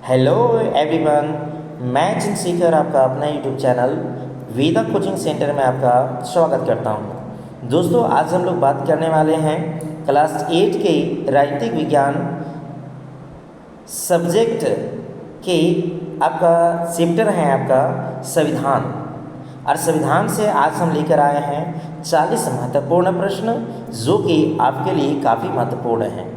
Hello everyone, मैं चंद्रशेखर आपका अपना यूट्यूब चैनल वेदा कोचिंग सेंटर में आपका स्वागत करता हूं। दोस्तों, आज हम लोग बात करने वाले हैं क्लास 8 के राजनीतिक विज्ञान सब्जेक्ट के आपका चैप्टर है आपका संविधान। और संविधान से आज हम लेकर आए हैं 40 महत्वपूर्ण प्रश्न जो कि आपके लिए काफ़ी महत्वपूर्ण हैं।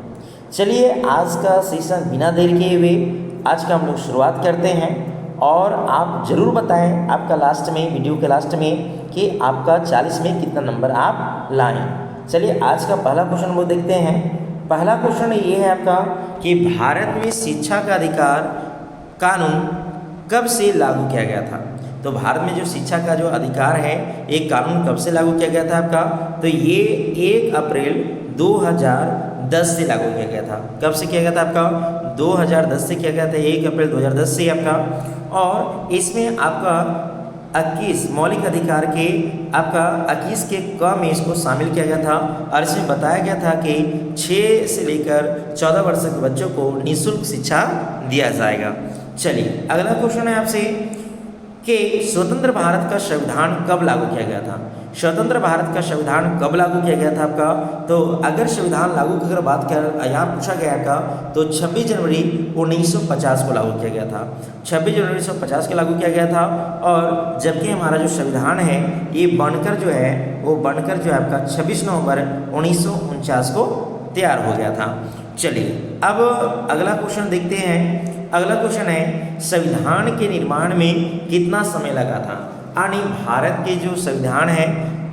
चलिए आज का सेशन बिना देर किए हुए आज का हम लोग शुरुआत करते हैं। और आप ज़रूर बताएं आपका लास्ट में, वीडियो के लास्ट में, कि आपका 40 में कितना नंबर आप लाएं। चलिए आज का पहला क्वेश्चन वो देखते हैं। पहला क्वेश्चन ये है आपका कि भारत में शिक्षा का अधिकार कानून कब से लागू किया गया था। तो भारत में जो शिक्षा का जो अधिकार है एक कानून कब से लागू किया गया था आपका, तो ये 1 अप्रैल 2010 से लागू किया गया था। कब से किया गया था आपका, 2010 से किया गया था, 1 अप्रैल 2010 से आपका। और इसमें आपका 21 मौलिक अधिकार के आपका 21 के क में इसको शामिल किया गया था। और इसमें बताया गया था कि 6 से लेकर 14 वर्ष के बच्चों को निःशुल्क शिक्षा दिया जाएगा। चलिए अगला क्वेश्चन है आपसे कि स्वतंत्र भारत का संविधान कब लागू किया गया था। स्वतंत्र भारत का संविधान कब लागू किया गया था आपका, तो अगर संविधान लागू की अगर बात कर यहाँ पूछा गया आपका, तो 26 जनवरी 1950 को लागू किया गया था। 26 जनवरी 1950 को लागू किया गया था। और जबकि हमारा जो संविधान है ये बनकर जो है वो बनकर जो है आपका 26 नवंबर 1949 को तैयार हो गया था। चलिए अब अगला क्वेश्चन देखते हैं। अगला क्वेश्चन है संविधान के निर्माण में कितना समय लगा था। यानी भारत के जो संविधान है,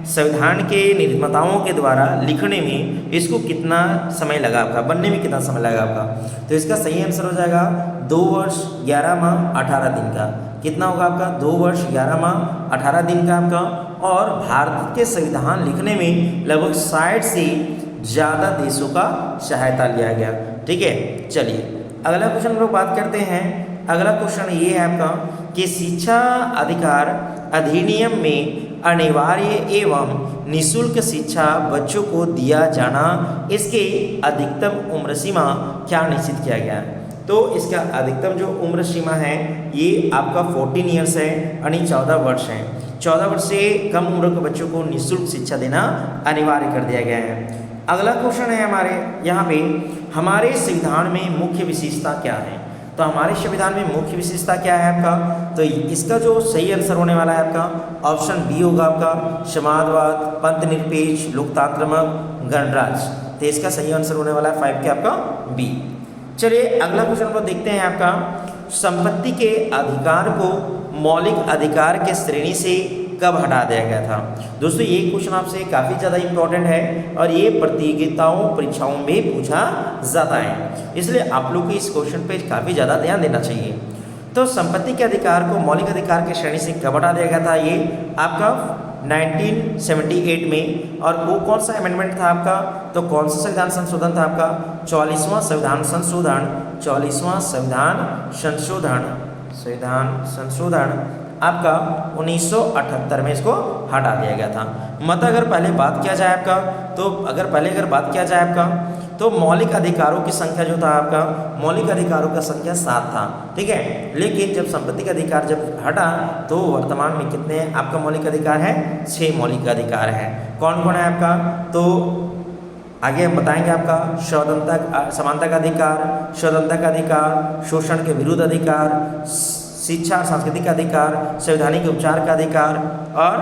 संविधान के निर्माताओं के द्वारा लिखने में इसको कितना समय लगा आपका, बनने में कितना समय लगा आपका। तो इसका सही आंसर हो जाएगा 2 वर्ष 11 माह 18 दिन का। कितना होगा आपका, 2 वर्ष 11 माह 18 दिन का आपका। और भारत के संविधान लिखने में लगभग 60 से ज़्यादा देशों का सहायता लिया गया। ठीक है, चलिए अगला क्वेश्चन हम लोग बात करते हैं। अगला क्वेश्चन ये है आपका कि शिक्षा अधिकार अधिनियम में अनिवार्य एवं निःशुल्क शिक्षा बच्चों को दिया जाना, इसके अधिकतम उम्र सीमा क्या निश्चित किया गया। तो इसका अधिकतम जो उम्र सीमा है ये आपका 14 ईयर्स है, यानी 14 वर्ष है। 14 वर्ष से कम उम्र के बच्चों को निःशुल्क शिक्षा देना अनिवार्य कर दिया गया है। अगला क्वेश्चन है हमारे यहाँ पे, हमारे संविधान में मुख्य विशेषता क्या है। तो हमारे संविधान में मुख्य विशेषता क्या है आपका, तो इसका जो सही आंसर होने वाला है आपका ऑप्शन बी होगा आपका, समाजवाद, पंथ निरपेक्ष, लोकतांत्रिक, गणराज्य। तो इसका सही आंसर होने वाला है 5 के आपका बी। चलिए अगला क्वेश्चन को देखते हैं आपका, संपत्ति के अधिकार को मौलिक अधिकार के श्रेणी से कब हटा दिया गया था। दोस्तों ये क्वेश्चन आपसे काफ़ी ज़्यादा इम्पोर्टेंट है और ये प्रतियोगिताओं परीक्षाओं में पूछा जाता है, इसलिए आप लोग को इस क्वेश्चन पे काफ़ी ज़्यादा ध्यान देना चाहिए। तो संपत्ति के अधिकार को मौलिक अधिकार की श्रेणी से कब हटा दिया गया था, ये आपका 1978 में। और वो कौन सा अमेंडमेंट था आपका, तो कौन सा संविधान संशोधन था आपका, 44वां संविधान संशोधन। 44वां संविधान संशोधन आपका 1978 में इसको हटा दिया गया था। मत अगर पहले बात किया जाए आपका, तो अगर बात किया जाए आपका, तो मौलिक अधिकारों की संख्या जो था आपका, मौलिक अधिकारों का संख्या 7 था। ठीक है, लेकिन जब संपत्ति का अधिकार जब हटा तो वर्तमान में कितने आपका मौलिक अधिकार है, 6 मौलिक अधिकार है। कौन कौन है आपका, तो आगे हम बताएंगे आपका स्वतंत्रता समानता का अधिकार, स्वतंत्रता का अधिकार, शोषण के विरुद्ध अधिकार, शिक्षा और सांस्कृतिक अधिकार, संवैधानिक उपचार का अधिकार और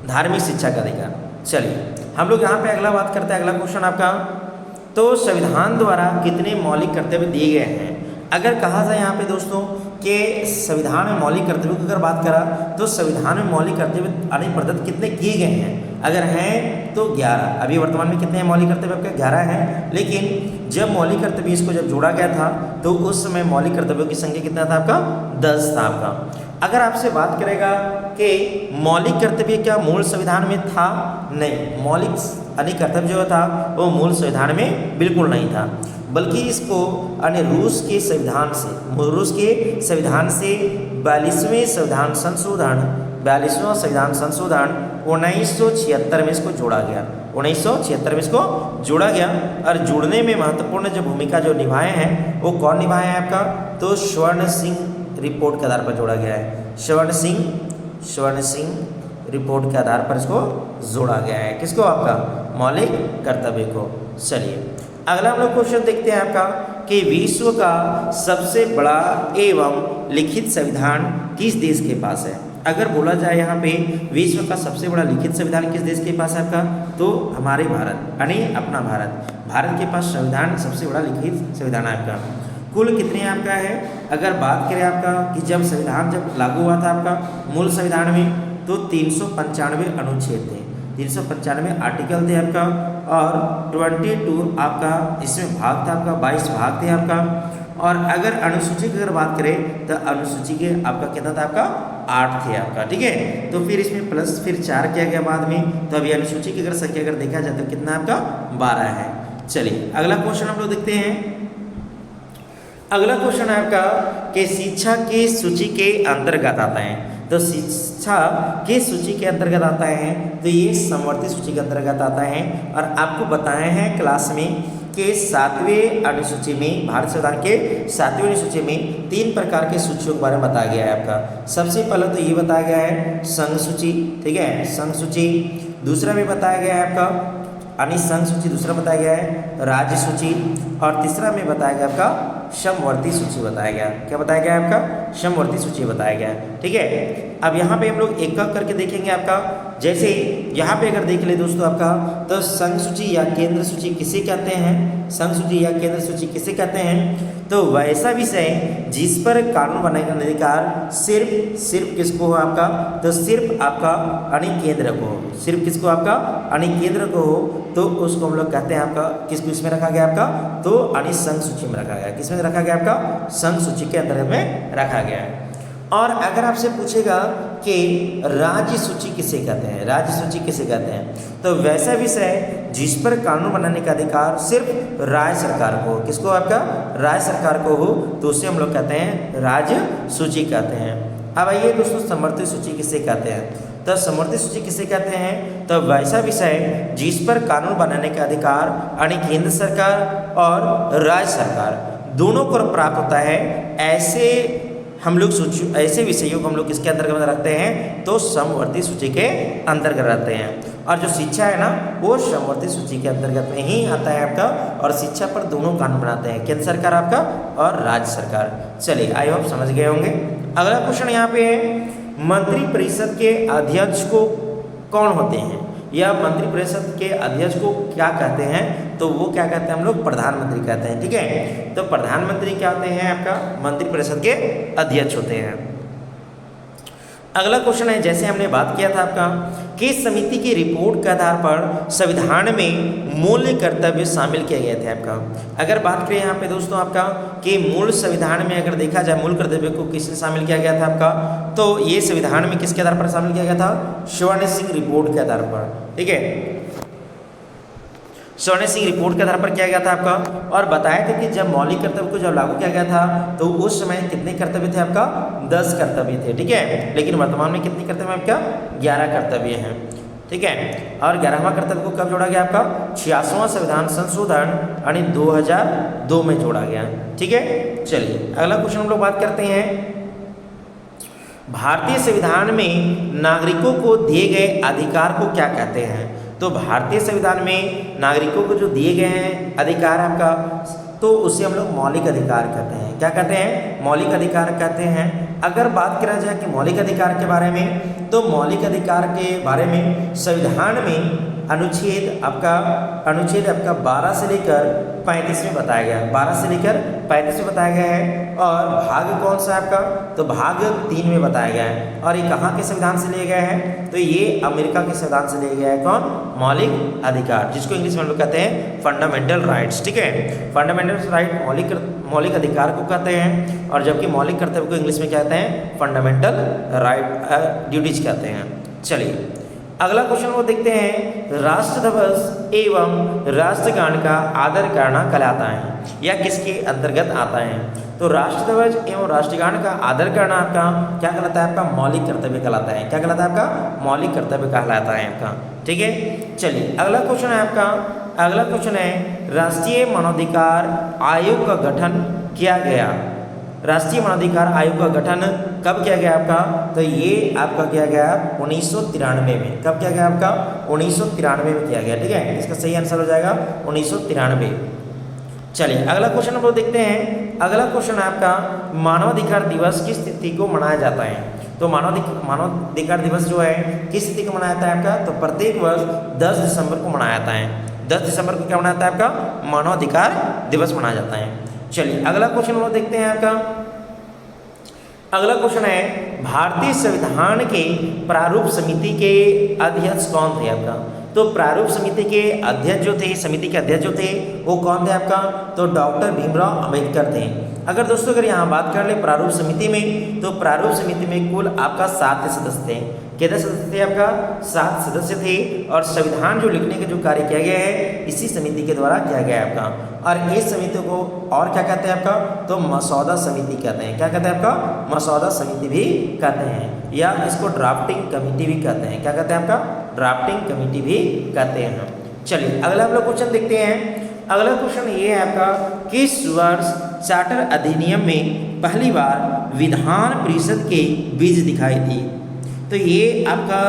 धार्मिक शिक्षा का अधिकार। चलिए हम लोग यहाँ पे अगला बात करते हैं। अगला क्वेश्चन आपका, तो संविधान द्वारा कितने मौलिक कर्तव्य दिए गए हैं। अगर कहा जाए यहाँ पे दोस्तों कि संविधान में मौलिक कर्तव्यों की अगर बात करा, तो संविधान में मौलिक कर्तव्य यानी प्रदत्त कितने किए गए हैं, अगर हैं तो 11। अभी वर्तमान में कितने हैं मौलिक कर्तव्य आपके, 11 हैं। लेकिन जब मौलिक कर्तव्य इसको जब जोड़ा गया था तो उस समय मौलिक कर्तव्यों की संख्या कितना था आपका, 10 था आपका। अगर आपसे बात करेगा कि मौलिक कर्तव्य क्या मूल संविधान में था, नहीं, मौलिक यानी कर्तव्य जो था वो मूल संविधान में बिल्कुल नहीं था, बल्कि इसको यानी रूस के संविधान से 42वां संविधान संशोधन 1976 में इसको जोड़ा गया। 1976 में इसको जोड़ा गया और जुड़ने में महत्वपूर्ण जो भूमिका जो निभाए हैं वो कौन निभाए हैं आपका, तो स्वर्ण सिंह रिपोर्ट के आधार पर जोड़ा गया है। स्वर्ण सिंह रिपोर्ट के आधार पर इसको जोड़ा गया है। किसको, आपका मौलिक कर्तव्य को। चलिए अगला हम लोग क्वेश्चन देखते हैं आपका कि विश्व का सबसे बड़ा एवं लिखित संविधान किस देश के पास है। अगर बोला जाए यहाँ पे विश्व का सबसे बड़ा लिखित संविधान किस देश के पास है आपका, तो हमारे भारत यानी अपना भारत के पास संविधान सबसे बड़ा लिखित संविधान है आपका। कुल कितने आपका है, अगर बात करें आपका कि जब संविधान जब लागू हुआ था आपका मूल संविधान में, तो 395 अनुच्छेद थे, 395 आर्टिकल थे आपका और 22 आपका इसमें भाग था आपका, 22 भाग थे आपका। और अगर अनुसूची की अगर बात करें तो अनुसूची के आपका कितना था आपका, 8 थे आपका। ठीक है, तो फिर इसमें प्लस फिर 4 किया गया बाद में, तो अभी अनुसूची की अगर संख्या अगर देखा जाए तो कितना आपका 12 है। चलिए अगला क्वेश्चन हम लोग देखते हैं। अगला क्वेश्चन है आपका कि शिक्षा की सूची के अंतर्गत आता है, तो शिक्षा की सूची के अंतर्गत आता है तो ये समवर्ती सूची के अंतर्गत आता है। और आपको बताए हैं क्लास में कि 7वें अनुसूची में, भारत संविधान के 7वें अनुसूची में 3 प्रकार के सूचियों के बारे में बताया गया है आपका। सबसे पहले तो ये बताया गया है संघ सूची, ठीक है, संघ सूची। दूसरा में बताया गया है आपका संघ सूची, दूसरा बताया गया है राज्य सूची, और तीसरा में बताया गया आपका समवर्ती सूची बताया गया। क्या बताया गया आपका, समवर्ती सूची बताया गया। ठीक है, अब यहाँ पे हम लोग एक एक करके देखेंगे आपका। जैसे यहाँ पे अगर देख ले दोस्तों आपका, तो संघ सूची या केंद्र सूची किसे कहते हैं, संघ सूची या केंद्र सूची किसे कहते हैं, तो वैसा विषय जिस पर कानून बनाने का अधिकार सिर्फ किसको हो आपका, तो सिर्फ आपका केंद्र को, सिर्फ किसको आपका केंद्र को हो, तो उसको हम लोग कहते हैं आपका किसको इसमें रखा गया आपका, तो संघ सूची में रखा गया। किसमें रखा गया आपका, संघ सूची के अंतर्गत में रखा गया है। और अगर आपसे पूछेगा कि राज्य सूची किसे कहते हैं, राज्य सूची किसे कहते हैं, तो वैसा विषय जिस पर कानून बनाने का अधिकार सिर्फ राज्य सरकार को, किसको आपका राज्य सरकार को हो, तो उसे हम लोग कहते हैं राज्य सूची कहते हैं। अब आइए दोस्तों समवर्ती सूची किसे कहते हैं, तो समवर्ती सूची किसे कहते हैं, तो वैसा विषय जिस पर कानून बनाने का अधिकार यानी केंद्र सरकार और राज्य सरकार दोनों को प्राप्त होता है, ऐसे हम लोग सूची, ऐसे विषयों को हम लोग किसके अंतर्गत रखते हैं, तो समवर्ती सूची के अंतर्गत रखते हैं। और जो शिक्षा है ना, वो समवर्ती सूची के अंतर्गत में ही आता है आपका, और शिक्षा पर दोनों कानून बनाते हैं, केंद्र सरकार आपका और राज्य सरकार। चलिए आई होप समझ गए होंगे। अगला क्वेश्चन यहाँ पे है, मंत्रिपरिषद के अध्यक्ष को कौन होते हैं, या मंत्रिपरिषद के अध्यक्ष को क्या कहते हैं, तो वो क्या कहते हैं हम लोग, प्रधानमंत्री कहते हैं। ठीक है, तो प्रधानमंत्री क्या होते हैं आपका, मंत्रिपरिषद के अध्यक्ष होते हैं। अगला क्वेश्चन है, जैसे हमने बात किया था आपका कि समिति की रिपोर्ट के आधार पर संविधान में मूल कर्तव्य शामिल किए गए थे आपका। अगर बात करें यहाँ पे दोस्तों आपका कि मूल संविधान में अगर देखा जाए मूल कर्तव्य को किसने शामिल किया गया था आपका, तो ये संविधान में किसके आधार पर शामिल किया गया था, स्वर्ण सिंह रिपोर्ट के आधार पर। ठीक है, स्वर्ण सिंह रिपोर्ट के आधार पर किया गया था आपका। और बताया था कि जब मौलिक कर्तव्य को जब लागू किया गया था तो उस समय कितने कर्तव्य थे आपका, 10 कर्तव्य थे। ठीक है, लेकिन वर्तमान में कितने कर्तव्य आपका, 11 कर्तव्य हैं। ठीक है, और 11वां कर्तव्य को कब जोड़ा गया आपका, 86वां संविधान संशोधन यानी 2002 में जोड़ा गया। ठीक है, चलिए अगला क्वेश्चन हम लोग बात करते हैं, भारतीय संविधान में नागरिकों को दिए गए अधिकार को क्या कहते हैं। तो भारतीय संविधान में नागरिकों को जो दिए गए हैं अधिकार आपका, तो उसे हम लोग मौलिक अधिकार कहते हैं। क्या कहते हैं, मौलिक अधिकार कहते हैं। अगर बात करा जाए कि मौलिक अधिकार के बारे में, तो मौलिक अधिकार के बारे में संविधान में अनुच्छेद आपका 12 से लेकर 35 में बताया गया है, 12 से लेकर 35 में बताया गया है। और भाग कौन सा है आपका, तो भाग 3 में बताया गया है। और ये कहाँ के संविधान से लिए गए हैं, तो ये अमेरिका के संविधान से लिए गया है। कौन, मौलिक अधिकार, जिसको इंग्लिश में हम लोग कहते हैं फंडामेंटल राइट्स। ठीक है, फंडामेंटल राइट मौलिक अधिकार को कहते हैं, और जबकि मौलिक कर्तव्य को इंग्लिश में कहते हैं फंडामेंटल राइट ड्यूटीज कहते हैं। चलिए अगला क्वेश्चन वो देखते हैं, राष्ट्र ध्वज एवं राष्ट्रगान का आदर करना कहलाता है या किसके अंतर्गत आता है? तो राष्ट्र ध्वज एवं राष्ट्रगान का आदर करना आपका क्या कहलाता है? आपका मौलिक कर्तव्य कहलाता है। क्या कहलाता है? आपका मौलिक कर्तव्य कहलाता है आपका। ठीक है, चलिए अगला क्वेश्चन है आपका, अगला क्वेश्चन है, राष्ट्रीय मानवाधिकार आयोग का गठन किया गया। राष्ट्रीय मानवाधिकार आयोग का गठन कब किया गया आपका? तो ये आपका किया गया 1993 में। कब किया गया आपका? 1993 में किया गया। ठीक है, इसका सही आंसर हो जाएगा 1993। चलिए अगला क्वेश्चन हम लोग देखते हैं। अगला क्वेश्चन है आपका, मानवाधिकार दिवस किस तिथि को मनाया जाता है? तो मानवाधिकार दिवस जो है किस तिथि को मनाया जाता है आपका? तो प्रत्येक वर्ष 10 दिसंबर को मनाया जाता है। 10 दिसंबर को क्या मनाया जाता है आपका? मानवाधिकार दिवस मनाया जाता है। चलिए अगला क्वेश्चन हम लोग देखते हैं आपका, अगला क्वेश्चन है, भारतीय संविधान के प्रारूप समिति के अध्यक्ष कौन थे आपका? तो प्रारूप समिति के अध्यक्ष जो थे, समिति के अध्यक्ष जो थे वो कौन थे आपका? तो डॉक्टर भीमराव अंबेडकर थे। अगर दोस्तों अगर यहाँ बात कर ले प्रारूप समिति में, तो प्रारूप समिति में कुल आपका 7 सदस्य थे। कितने सदस्य थे आपका? 7 सदस्य थे। और संविधान जो लिखने का जो कार्य किया गया है इसी समिति के द्वारा किया गया है आपका। और इस समिति को और क्या कहते हैं आपका? तो मसौदा समिति कहते हैं। क्या कहते हैं आपका? मसौदा समिति भी कहते हैं, या इसको ड्राफ्टिंग कमेटी भी कहते हैं। क्या कहते हैं आपका? ड्राफ्टिंग कमेटी भी कहते हैं। चलिए अगला हम लोग क्वेश्चन देखते हैं। अगला क्वेश्चन ये है आपका, किस वर्ष चार्टर अधिनियम में पहली बार विधान परिषद के बीज दिखाई दी? तो ये आपका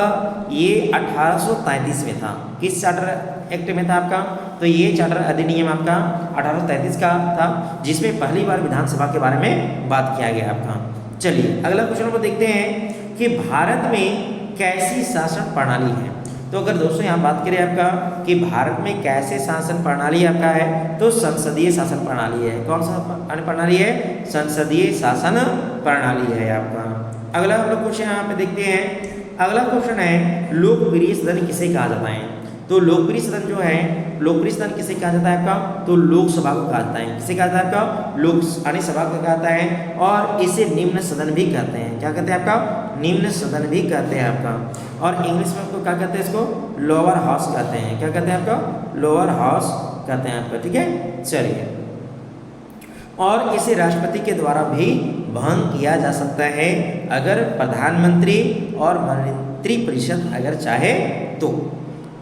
1833 में था। किस चार्टर एक्ट में था आपका? तो ये चार्टर अधिनियम आपका 1833 का था, जिसमें पहली बार विधानसभा के बारे में बात किया गया आपका। चलिए अगला क्वेश्चन को देखते हैं कि भारत में कैसी शासन प्रणाली है? तो अगर दोस्तों यहाँ बात करें आपका कि भारत में कैसे शासन प्रणाली आपका है, तो संसदीय शासन प्रणाली है। कौन सा प्रणाली है? संसदीय शासन प्रणाली है आपका। अगला हम लोग क्वेश्चन यहाँ पे देखते हैं। अगला क्वेश्चन है, लोकप्रिय सदन किसे कहा जाता है? तो लोकप्रिय सदन जो है, लोकप्रिय सदन किसे कहा जाता है आपका? तो लोकसभा को कहा जाता है। किसे कहा जाता है आपका? लोकसभा को कहा जाता है। और इसे निम्न सदन भी कहते हैं। क्या कहते हैं आपका? निम्न सदन भी कहते हैं आपका। और इंग्लिश में आपको क्या कहते हैं? इसको लोअर हाउस कहते हैं। क्या कहते हैं आपका? लोअर हाउस कहते हैं आपका। ठीक है, चलिए। और इसे राष्ट्रपति के द्वारा भी भंग किया जा सकता है अगर प्रधानमंत्री और मंत्रिपरिषद अगर चाहे तो।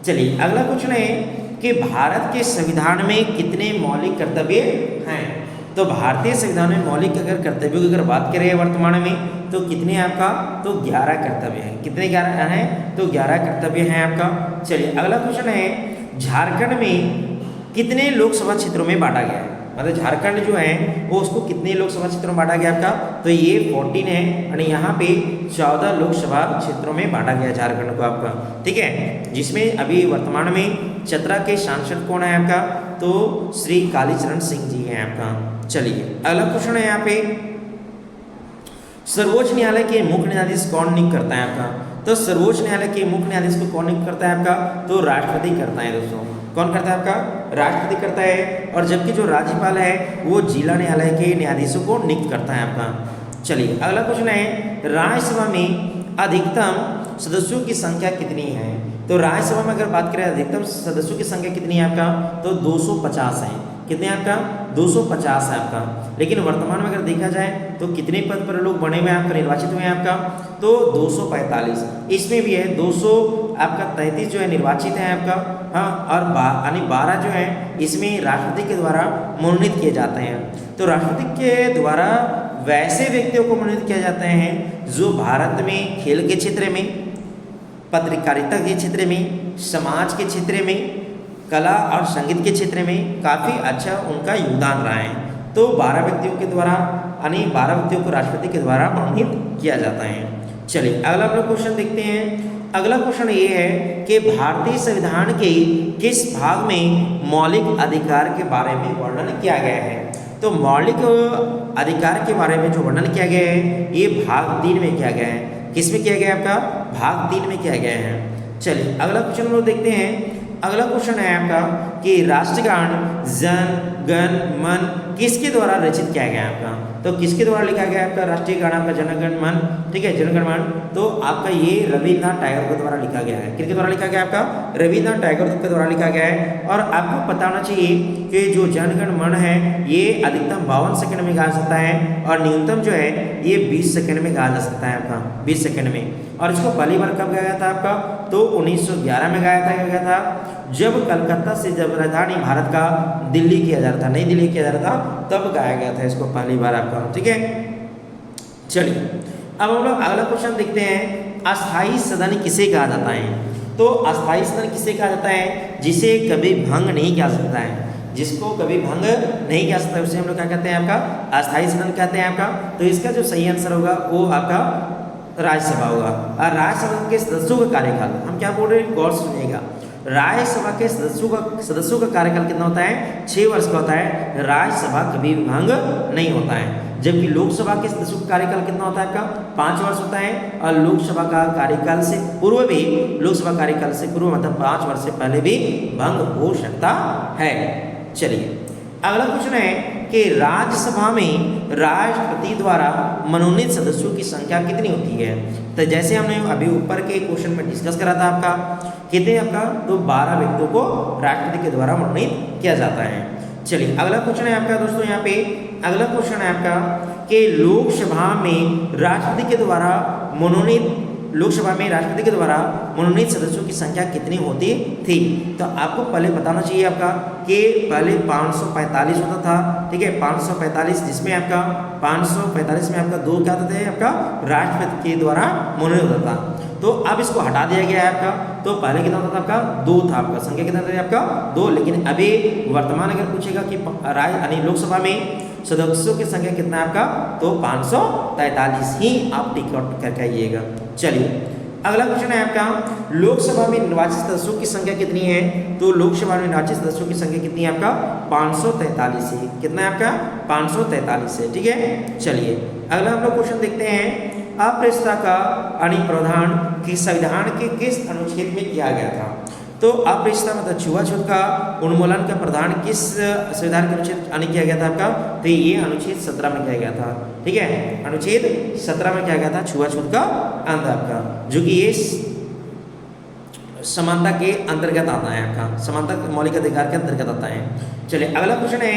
चलिए अगला क्वेश्चन है कि भारत के संविधान में कितने मौलिक कर्तव्य हैं? तो भारतीय संविधान में मौलिक अगर कर्तव्यों की अगर बात करें वर्तमान में, तो कितने आपका? तो 11 कर्तव्य हैं। कितने 11 हैं? तो 11 कर्तव्य हैं आपका। चलिए अगला क्वेश्चन है, झारखंड में कितने लोकसभा क्षेत्रों में बांटा गया है? मतलब झारखंड जो है वो उसको कितने लोकसभा क्षेत्रों में बांटा गया आपका? तो ये 14 है, और यहाँ पे 14 लोकसभा क्षेत्रों में बांटा गया झारखंड को आपका। ठीक है, जिसमें अभी वर्तमान में चतरा के सांसद कौन है आपका? तो श्री कालीचरण सिंह जी हैं आपका। चलिए अगला क्वेश्चन है यहाँ पे, सर्वोच्च न्यायालय के मुख्य न्यायाधीश कौन नियुक्त करता है आपका? तो सर्वोच्च न्यायालय के मुख्य न्यायाधीश को कौन नियुक्त करता है आपका? तो राष्ट्रपति करता है दोस्तों। कौन करता है आपका? राष्ट्रपति करता है। और जबकि जो राज्यपाल है वो जिला न्यायालय के न्यायाधीशों को नियुक्त करता है आपका। चलिए अगला क्वेश्चन है, राज्यसभा में अधिकतम सदस्यों की संख्या कितनी है? तो राज्यसभा में अगर बात करें अधिकतम सदस्यों की संख्या कितनी है आपका? तो 250 है। कितने आपका? 250 है आपका। लेकिन वर्तमान में अगर देखा जाए तो कितने पद पर लोग बने हुए हैं आपका, निर्वाचित हुए हैं आपका? तो 245। इसमें भी है 200 आपका 33 जो है निर्वाचित है आपका। हाँ, और 12 जो है इसमें राष्ट्रपति के द्वारा मनोनीत किए जाते हैं। तो राष्ट्रपति के द्वारा वैसे व्यक्तियों को मनोनीत किया जाते हैं जो भारत में खेल के क्षेत्र में, पत्रकारिता के क्षेत्र में, समाज के क्षेत्र में, कला और संगीत के क्षेत्र में काफ़ी अच्छा उनका योगदान रहा है। तो 12 व्यक्तियों के द्वारा, यानी 12 व्यक्तियों को राष्ट्रपति के द्वारा मनोनीत किया जाता है। चलिए अगला हम लोग क्वेश्चन देखते हैं। अगला क्वेश्चन ये है कि भारतीय संविधान के किस भाग में मौलिक अधिकार के बारे में वर्णन किया गया है? तो मौलिक अधिकार के बारे में जो वर्णन किया गया है ये भाग 3 में किया गया है। किस में किया गया है आपका? भाग 3 में किया गया है। चलिए अगला क्वेश्चन हम लोग देखते हैं। अगला क्वेश्चन है आपका कि राष्ट्रगान जन गण मन किसके द्वारा रचित किया गया है आपका? तो किसके द्वारा लिखा गया है आपका राष्ट्रीय गान आपका जन गण मन, ठीक है, जन गण मन। तो आपका ये रविन्द्रनाथ टैगोर के द्वारा लिखा गया है। किसके द्वारा लिखा गया आपका? रविन्द्रनाथ टैगोर के द्वारा लिखा गया है। और आपको पता होना चाहिए कि जो जन गण मन है ये अधिकतम 52 सेकंड में गाया सकता है और न्यूनतम जो है ये 20 सेकंड में गाया जा सकता है आपका, 20 सेकंड में। और इसको पहली बार कब गाया गया था आपका? तो 1911 में गाया था जब कलकत्ता से जब राजधानी भारत का दिल्ली किया जा रहा था, नई दिल्ली किया जा रहा था, तब गाया गया था इसको पहली बार आपका, ठीक है। चलिए अब हम लोग अगला क्वेश्चन देखते हैं, अस्थाई सदन किसे कहा जाता है? तो अस्थाई सदन किसे कहा जाता है? जिसे कभी भंग नहीं किया सकता है, जिसको कभी भंग नहीं किया सकता, उसे हम लोग क्या कहते हैं आपका? अस्थाई सदन कहते हैं आपका। तो इसका जो सही आंसर होगा वो आपका राज्यसभा होगा। और राज्यसभा के सदस्यों का कार्यकाल हम क्या बोल रहे हैं, गौर सुनिएगा। राज्यसभा के सदस्यों का कार्यकाल कितना होता है? 6 वर्ष का होता है। राज्यसभा कभी भंग नहीं होता है। जबकि लोकसभा के सदस्यों का कार्यकाल कितना होता है आपका? 5 वर्ष होता है। और लोकसभा का कार्यकाल से पूर्व भी, लोकसभा कार्यकाल से पूर्व मतलब 5 वर्ष से पहले भी भंग हो सकता है। चलिए अगला क्वेश्चन है कि राज्यसभा में राष्ट्रपति द्वारा मनोनीत सदस्यों की संख्या कितनी होती है? तो जैसे हमने अभी ऊपर के क्वेश्चन में डिस्कस करा था आपका, कितने आपका? तो 12 व्यक्तियों को राष्ट्रपति के द्वारा मनोनीत किया जाता है। चलिए अगला क्वेश्चन है आपका दोस्तों, यहाँ पे अगला क्वेश्चन है आपका कि लोकसभा में राष्ट्रपति के द्वारा मनोनीत सदस्यों की संख्या कितनी होती थी? तो आपको पहले बताना चाहिए आपका कि पहले 545 होता था, ठीक है, 545, जिसमें आपका 545 में आपका 2 क्या होते थे आपका? राष्ट्रपति के द्वारा मनोनीत होता था। तो अब इसको हटा दिया गया है आपका। तो पहले कितना होता था आपका? 2 था आपका, संख्या कितना था आपका? 2। लेकिन अभी वर्तमान अगर पूछेगा कि यानी लोकसभा में सदस्यों की संख्या कितना है आपका? तो 543 ही आप टिक आउट करके आइएगा। चलिए अगला क्वेश्चन है आपका, लोकसभा में निर्वाचित सदस्यों की संख्या कितनी है? तो लोकसभा में निर्वाचित सदस्यों की संख्या कितनी है आपका? 543 है। कितना है आपका? 543 है, ठीक है। चलिए अगला हम लोग क्वेश्चन देखते हैं, अप्रस्तुता का प्रावधान किस संविधान के किस अनुच्छेद में किया गया था? तो अप्रस्तुता मतलब छुआछूत का उन्मूलन का प्रावधान किस संविधान के अनुच्छेद किया गया था आपका? तो ये अनुच्छेद 17 में किया गया था, ठीक है, अनुच्छेद 17 में किया गया था छुआछूत का अंत आपका, जो कि ये समानता के अंतर्गत आता है आपका, समानता मौलिक अधिकार के अंतर्गत आता है। चलिए अगला क्वेश्चन है,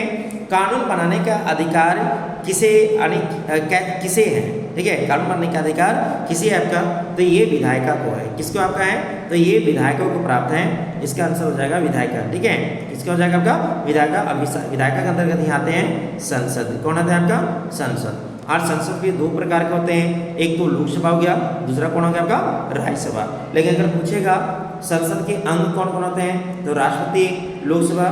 कानून बनाने का अधिकार किसे है? ठीक है, कानून बनाने का अधिकार किसे है आपका? तो ये विधायिका को है। किसको आपका है? तो ये विधायकों को प्राप्त है। इसका आंसर हो जाएगा विधायिका, ठीक है। किसका हो जाएगा आपका? विधायिका। विधायिका के अंतर्गत ही आते हैं संसद। कौन आता है आपका? संसद। और संसद के 2 प्रकार के होते हैं, एक तो लोकसभा हो गया, दूसरा कौन हो गया आपका? राज्यसभा। लेकिन अगर पूछेगा संसद के अंग कौन कौन होते हैं, तो राष्ट्रपति, लोकसभा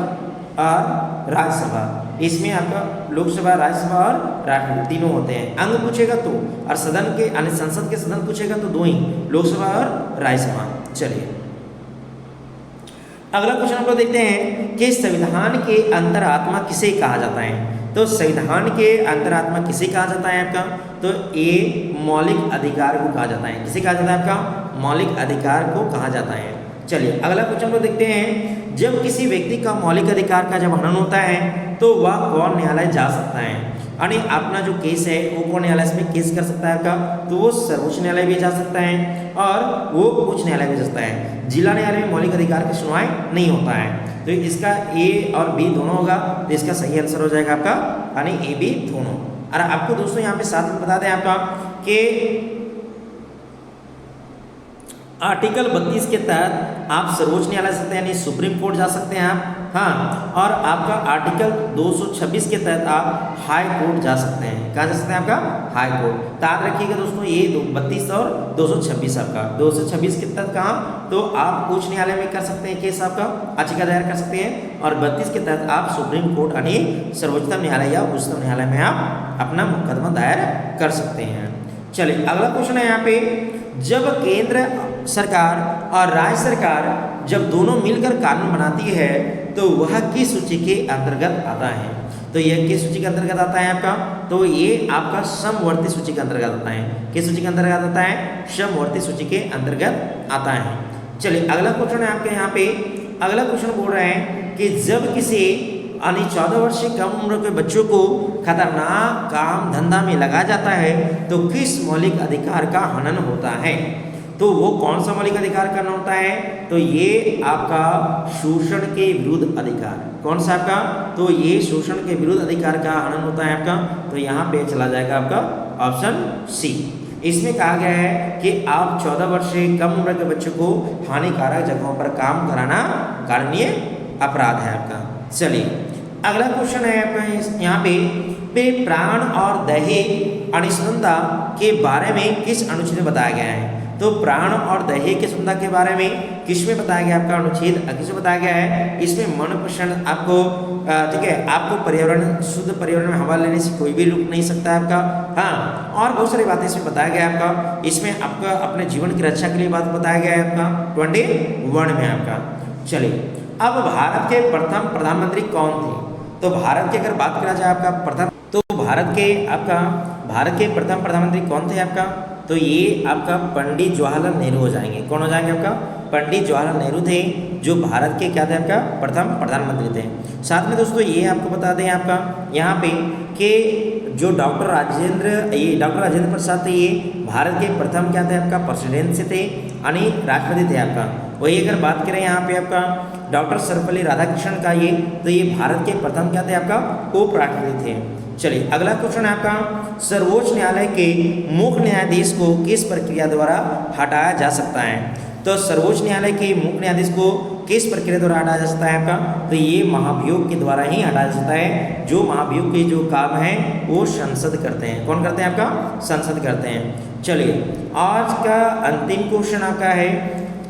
और राज्यसभा। इसमें आपका लोकसभा, राज्यसभा और राष्ट्रपति तीनों होते हैं। अंग पूछेगा तो, और सदन के यानी संसद के सदन पूछेगा तो 2 ही, लोकसभा और राज्यसभा। चलिए अगला क्वेश्चन हम लोग देखते हैं कि संविधान के अंतरात्मा किसे कहा जाता है? तो संविधान के अंतरात्मा किसे कहा जाता है आपका? तो ये मौलिक अधिकार को कहा जाता है। किसे कहा जाता है आपका? मौलिक अधिकार को कहा जाता है। चलिए अगला क्वेश्चन को देखते हैं, जब किसी व्यक्ति का मौलिक अधिकार का जब हनन होता है तो वह कौन न्यायालय जा सकता है? यानी अपना जो केस है वो कौन न्यायालय में केस कर सकता है आपका? तो वो सर्वोच्च न्यायालय भी जा सकता है और वो उच्च न्यायालय भी जा सकता है। जिला न्यायालय में मौलिक अधिकार की सुनवाई नहीं होता है। तो इसका ए और बी दोनों होगा, तो इसका सही आंसर हो जाएगा आपका यानी ए बी दोनों। और आपको दोस्तों यहाँ पे साथ में बता दें आपका कि आर्टिकल 32 के तहत आप सर्वोच्च न्यायालय जा सकते हैं, यानी सुप्रीम कोर्ट जा सकते हैं आप, हाँ। और आपका आर्टिकल 226 के तहत आप हाई कोर्ट जा सकते हैं। कहाँ जा सकते हैं आपका? High court. तो याद रखिएगा दोस्तों, ये 32 और 226 आपका, 226 के तहत कहाँ? तो आप उच्च न्यायालय में कर सकते हैं केस आपका, याचिका दायर कर सकते हैं। और 32 के तहत आप सुप्रीम कोर्ट यानी सर्वोच्चतम न्यायालय या उच्चतम न्यायालय में आप अपना मुकदमा दायर कर सकते हैं। चलिए अगला क्वेश्चन है यहाँ पे, जब केंद्र सरकार और राज्य सरकार जब दोनों मिलकर कानून बनाती है तो वह किस सूची के अंतर्गत आता है? तो यह किस सूची के अंतर्गत आता है आपका? तो ये आपका समवर्ती सूची के अंतर्गत आता है। किस सूची के अंतर्गत आता है? समवर्ती सूची के अंतर्गत आता है। चलिए अगला क्वेश्चन है आपके यहाँ पे, अगला क्वेश्चन बोल रहे हैं कि जब किसी यानी 14 वर्ष से कम उम्र के बच्चों को खतरनाक काम धंधा में लगाया जाता है तो किस मौलिक अधिकार का हनन होता है? तो वो कौन सा मौलिक अधिकार का हनन होता है? तो ये आपका शोषण के विरुद्ध अधिकार। कौन सा आपका? तो ये शोषण के विरुद्ध अधिकार का हनन होता है आपका। तो यहाँ पे चला जाएगा आपका ऑप्शन सी। इसमें कहा गया है कि आप 14 वर्ष से कम उम्र के बच्चों को हानिकारक जगहों पर काम कराना कारणीय अपराध है आपका। चलिए अगला क्वेश्चन है आपका यहाँ पे प्राण और दैहिक अनिष्पन्नता के बारे में किस अनुच्छेद में बताया गया है? तो प्राण और दैहिक अनिष्पन्नता के बारे में किसमें बताया गया आपका अनुच्छेद 21 में बताया गया है। इसमें मनपसंद आपको ठीक है, आपको पर्यावरण शुद्ध पर्यावरण में हवा लेने से कोई भी रुक नहीं सकता है आपका। हाँ, और बहुत सारी बातें इसमें बताया गया है आपका। इसमें आपका अपने जीवन की रक्षा के लिए बात बताया गया है आपका 21 में आपका। चलिए अब भारत के प्रथम प्रधानमंत्री कौन थे? तो भारत की अगर बात करा जाए आपका प्रथम, तो भारत के प्रथम प्रधानमंत्री कौन थे आपका? तो ये आपका पंडित जवाहरलाल नेहरू हो जाएंगे। कौन हो जाएंगे आपका? पंडित जवाहरलाल नेहरू थे जो भारत के क्या थे आपका प्रथम प्रधानमंत्री थे। साथ में दोस्तों ये आपको बता दें आपका यहाँ पे कि जो डॉक्टर राजेंद्र प्रसाद थे, ये भारत के प्रथम क्या थे आपका प्रेसिडेंट से थे, यानी राष्ट्रपति थे आपका। वही अगर बात करें यहाँ पे आपका डॉक्टर सर्वपल्ली राधाकृष्णन का ये, तो ये भारत के प्रथम क्या थे आपका उपराष्ट्रपति थे। चलिए अगला क्वेश्चन है आपका, सर्वोच्च न्यायालय के मुख्य न्यायाधीश को किस प्रक्रिया द्वारा हटाया जा सकता है? तो सर्वोच्च न्यायालय के मुख्य न्यायाधीश को किस प्रक्रिया द्वारा हटाया जा सकता है आपका? तो ये महाभियोग के द्वारा ही हटाया जा सकता है। जो महाभियोग के जो काम है वो संसद करते हैं। कौन करते हैं आपका? संसद करते हैं। चलिए आज का अंतिम क्वेश्चन आपका है,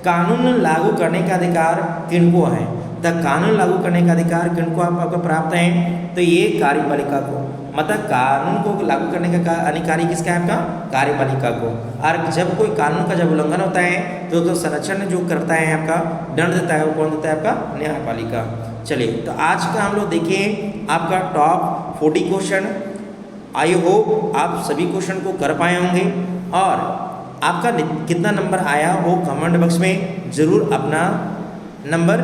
कानून लागू करने का अधिकार किनको है? तो कानून लागू करने का अधिकार किनको आपको प्राप्त है? तो ये कार्यपालिका को, मतलब कानून को लागू करने का अधिकारी किसका है आपका? कार्यपालिका को। और जब कोई कानून का जब उल्लंघन होता है तो संरक्षण जो करता है आपका, दंड देता है, वो कौन देता है आपका? न्यायपालिका। चलिए तो आज का हम लोग देखें आपका टॉप 40 क्वेश्चन। आई होप आप सभी क्वेश्चन को कर पाए होंगे और आपका कितना नंबर आया वो कमेंट बॉक्स में ज़रूर अपना नंबर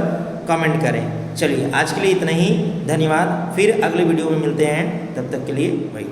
कमेंट करें। चलिए आज के लिए इतना ही, धन्यवाद। फिर अगले वीडियो में मिलते हैं, तब तक के लिए बाय।